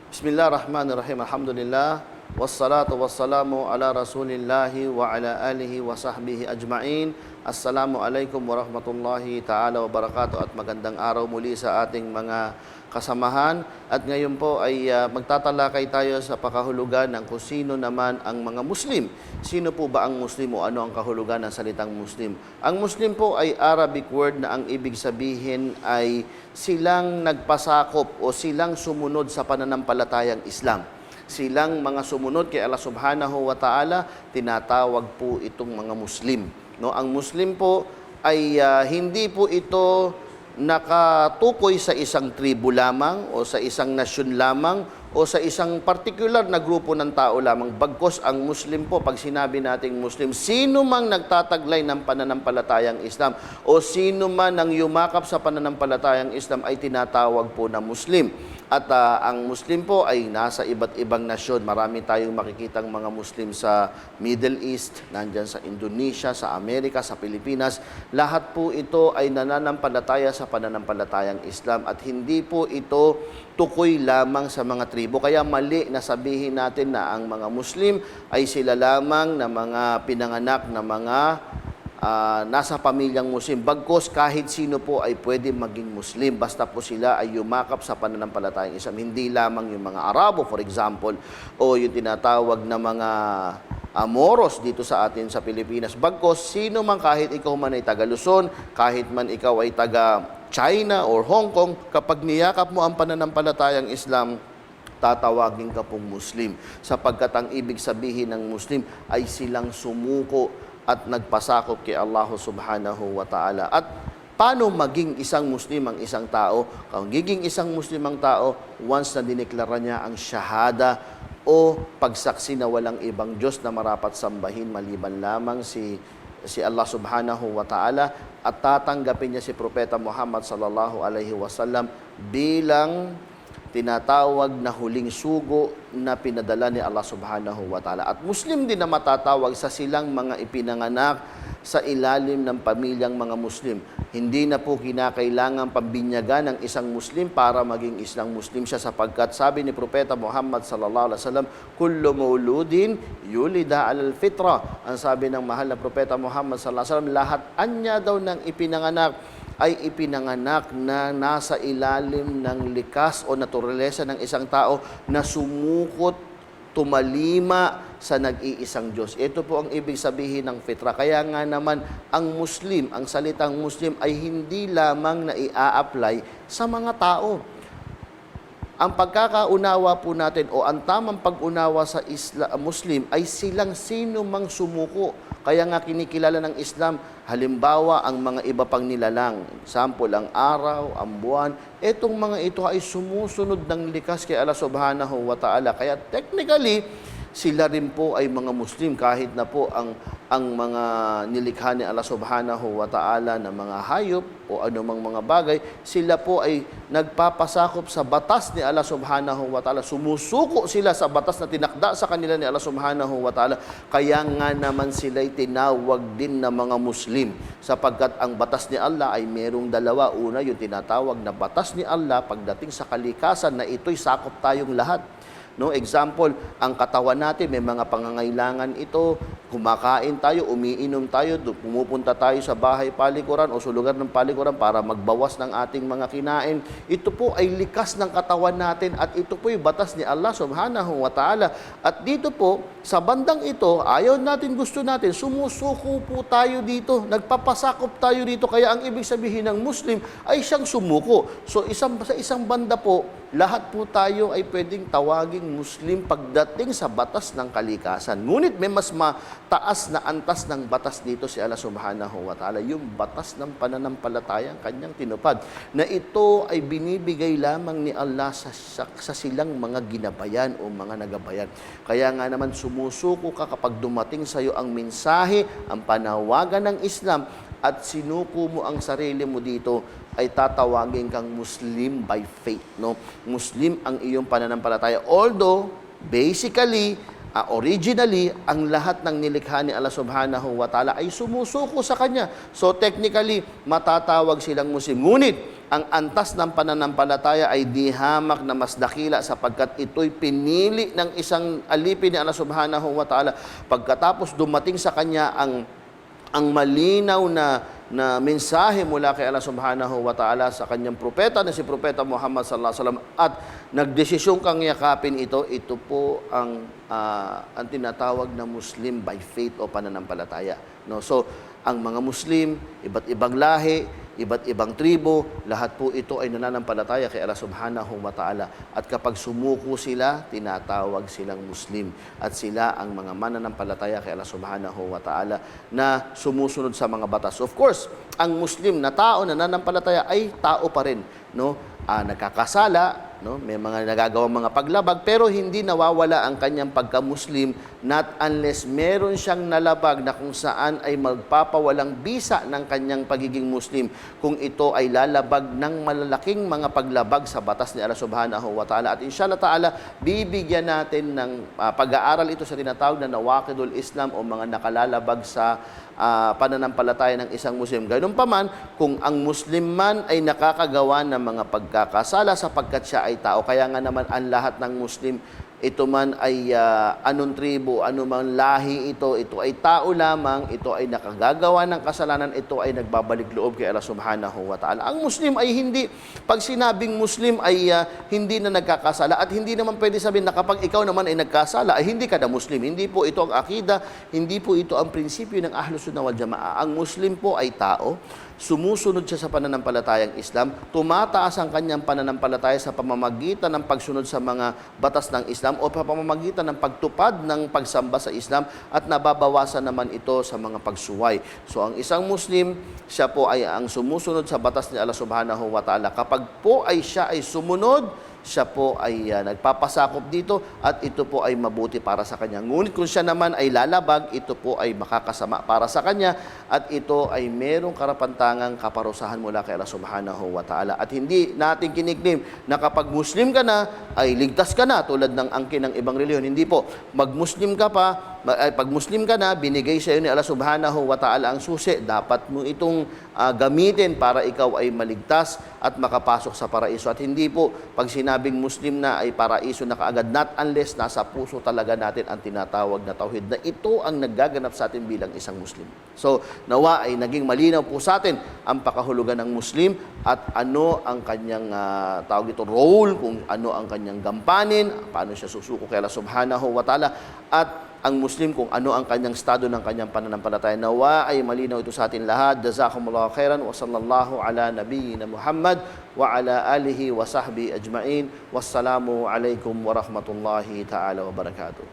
Bismillahirrahmanirrahim. Alhamdulillah. Wassalatu wassalamu ala rasulillahi wa ala alihi wa sahbihi ajma'in. Assalamualaikum warahmatullahi ta'ala wabarakatuh. At magandang araw muli sa ating mga kasamahan. At ngayon po ay magtatalakay tayo sa pakahulugan ng kung sino naman ang mga Muslim. Sino po ba ang Muslim o ano ang kahulugan ng salitang Muslim? Ang Muslim po ay Arabic word na ang ibig sabihin ay silang nagpasakop o silang sumunod sa pananampalatayang Islam. Silang mga sumunod kay Allah Subhanahu wa Ta'ala, tinatawag po itong mga Muslim. No, ang Muslim po ay hindi po ito nakatukoy sa isang tribu lamang o sa isang nasyon lamang o sa isang particular na grupo ng tao lamang. Bagkus ang Muslim po, pag sinabi nating Muslim, sino mang nagtataglay ng pananampalatayang Islam o sino man ang yumakap sa pananampalatayang Islam ay tinatawag po na Muslim. At ang Muslim po ay nasa iba't ibang nasyon. Marami tayong makikitang mga Muslim sa Middle East, nandyan sa Indonesia, sa Amerika, sa Pilipinas. Lahat po ito ay nananampalataya sa pananampalatayang Islam at hindi po ito tukoy lamang sa mga tribo. Kaya mali na sabihin natin na ang mga Muslim ay sila lamang na mga pinanganak na mga nasa pamilyang Muslim. Bagkus kahit sino po ay pwede maging Muslim basta po sila ay yumakap sa pananampalatayang Islam. Hindi lamang yung mga Arabo, for example, o yung tinatawag na mga Moros dito sa atin sa Pilipinas. Bagkus sino man, kahit ikaw man ay taga Luzon, kahit man ikaw ay taga China or Hong Kong, kapag niyakap mo ang pananampalatayang Islam, tatawagin ka pong Muslim. Sapagkat ang ibig sabihin ng Muslim ay silang sumuko at nagpasakop kay Allah Subhanahu wa Ta'ala. At paano maging isang Muslim ang isang tao? Kung giging isang Muslim ang tao, once na dineklara niya ang shahada o pagsaksi na walang ibang Diyos na marapat sambahin maliban lamang si Allah Subhanahu wa Ta'ala, at tatanggapin niya si Propeta Muhammad sallallahu alaihi wasallam bilang tinatawag na huling sugo na pinadala ni Allah Subhanahu wa Ta'ala. At Muslim din na matatawag sa silang mga ipinanganak sa ilalim ng pamilyang mga Muslim. Hindi na po kinakailangan pambinyagan ng isang Muslim para maging isang Muslim siya, sapagkat sabi ni Propeta Muhammad sallallahu alaihi wasallam, kullu mauludin yulida alal fitra. Ang sabi ng mahal na Propeta Muhammad sallallahu alaihi wasallam, lahat anya daw ng ipinanganak ay ipinanganak na nasa ilalim ng likas o naturalesa ng isang tao na sumukot, tumalima sa nag-iisang Diyos. Ito po ang ibig sabihin ng fitra. Kaya nga naman ang Muslim, ang salitang Muslim ay hindi lamang na i-apply sa mga tao. Ang pagkakaunawa po natin o ang tamang pag-unawa sa Muslim ay silang sino mang sumuko. Kaya nga kinikilala ng Islam, halimbawa ang mga iba pang nilalang, example, ang araw, ang buwan, etong mga ito ay sumusunod ng likas kay Allah Subhanahu wa Ta'ala. Kaya technically, sila rin po ay mga Muslim kahit na po ang mga nilikha ni Allah Subhanahu wa Ta'ala na mga hayop o anumang mga bagay, sila po ay nagpapasakop sa batas ni Allah Subhanahu wa Ta'ala. Sumusuko sila sa batas na tinakda sa kanila ni Allah Subhanahu wa Ta'ala. Kaya nga naman sila'y tinawag din na mga Muslim, sapagkat ang batas ni Allah ay merong dalawa. Una, yung tinatawag na batas ni Allah pagdating sa kalikasan na ito'y sakop tayong lahat. No, example, ang katawan natin may mga pangangailangan ito. Kumakain tayo, umiinom tayo, pumupunta tayo sa bahay palikuran o sa lugar ng palikuran para magbawas ng ating mga kinain. Ito po ay likas ng katawan natin at ito po yung batas ni Allah Subhanahu wa Ta'ala. At dito po, sa bandang ito, ayaw natin, gusto natin, sumusuko po tayo dito, nagpapasakop tayo dito. Kaya ang ibig sabihin ng Muslim ay siyang sumuko. So sa isang banda po, lahat po tayo ay pwedeng tawaging Muslim pagdating sa batas ng kalikasan. Ngunit may mas mataas na antas ng batas dito si Allah Subhanahu wa Ta'ala, yung batas ng pananampalatayang kanyang tinupad, na ito ay binibigay lamang ni Allah sa silang mga ginabayan o mga nagabayan. Kaya nga naman sumusuko ka kapag dumating sa iyo ang mensahe, ang panawagan ng Islam, at sinuko mo ang sarili mo dito, ay tatawagin kang Muslim by faith, no? Muslim ang iyong pananampalataya. Although, basically, originally, ang lahat ng nilikha ni Allah subhanahu wa ta'ala ay sumusuko sa Kanya. So, technically, matatawag silang Muslim. Ngunit, ang antas ng pananampalataya ay di hamak na mas dakila sapagkat ito'y pinili ng isang alipin ni Allah subhanahu wa ta'ala. Pagkatapos dumating sa Kanya ang malinaw na mensahe mula kay Allah subhanahu wa ta'ala sa kanyang propeta na si Propeta Muhammad sallallahu alaihi wasallam at nagdesisyong kang yakapin ito po ang tinatawag na Muslim by faith o pananampalataya, no? So ang mga Muslim, iba't ibang lahi, iba't ibang tribo, lahat po ito ay nananampalataya kay Allah subhanahu wa ta'ala. At kapag sumuko sila, tinatawag silang Muslim. At sila ang mga mananampalataya kay Allah subhanahu wa ta'ala na sumusunod sa mga batas. Of course, ang Muslim na tao na nananampalataya ay tao pa rin, no? Nagkakasala, no? May mga nagagawang mga paglabag, pero hindi nawawala ang kanyang pagka-Muslim not unless meron siyang nalabag na kung saan ay magpapawalang bisa ng kanyang pagiging Muslim kung ito ay lalabag ng malalaking mga paglabag sa batas ni Allah subhanahu wa ta'ala. At inshallah ta'ala, bibigyan natin ng pag-aaral ito sa tinatawag na nawaqidul Islam o mga nakalalabag sa pananampalataya ng isang Muslim. Gayun pa man, kung ang Muslim man ay nakakagawa ng mga pagkakasala sapagkat siya ay tao. Kaya nga naman ang lahat ng Muslim, ito man ay anong tribo, anumang lahi ito ay tao lamang, ito ay nakagagawa ng kasalanan, ito ay nagbabalik loob kay Allah subhanahu wa ta'ala. Ang Muslim ay hindi, pag sinabing Muslim ay hindi na nagkakasala at hindi naman pwede sabihin na kapag ikaw naman ay nagkasala ay hindi ka na Muslim. Hindi po ito ang akida, hindi po ito ang prinsipyo ng Ahlus Sunnah wal Jamaa. Ang Muslim po ay tao, sumusunod siya sa pananampalatayang Islam, tumataas ang kanyang pananampalataya sa pamamagitan ng pagsunod sa mga batas ng Islam o pamamagitan ng pagtupad ng pagsamba sa Islam at nababawasan naman ito sa mga pagsuway. So ang isang Muslim, siya po ay ang sumusunod sa batas ni Allah subhanahu wa ta'ala. Kapag po ay siya ay sumunod, siya po ay nagpapasakop dito at ito po ay mabuti para sa kanya. Ngunit kung siya naman ay lalabag, ito po ay makakasama para sa kanya at ito ay merong karapantangang kaparusahan mula kay Allah subhanahu wa ta'ala. At hindi natin kiniklaim na kapag Muslim ka na, ay ligtas ka na tulad ng angkin ng ibang reliyon. Hindi po. Mag-Muslim ka pa, pag Muslim ka na, binigay sa iyo ni Allah subhanahu wa ta'ala ang susi. Dapat mo itong gamitin para ikaw ay maligtas at makapasok sa paraiso. At hindi po, pag sinabing Muslim na ay paraiso na kaagad, not unless nasa puso talaga natin ang tinatawag na tauhid, na ito ang naggaganap sa atin bilang isang Muslim. So, nawa ay naging malinaw po sa atin ang pakahulugan ng Muslim at ano ang kanyang tawag ito, role, kung ano ang kanyang gampanin, paano siya susuko kay Allah subhanahu wa ta'ala, at ang Muslim kung ano ang kanyang estado ng kanyang pananampalataya. Nawa ay malinaw ito sa atin lahat. Jazakumullahu khairan wa sallallahu ala nabiyyina Muhammad wa ala alihi wa sahbihi ajma'in. Wassalamu alaikum wa rahmatullahi ta'ala wa barakatuh.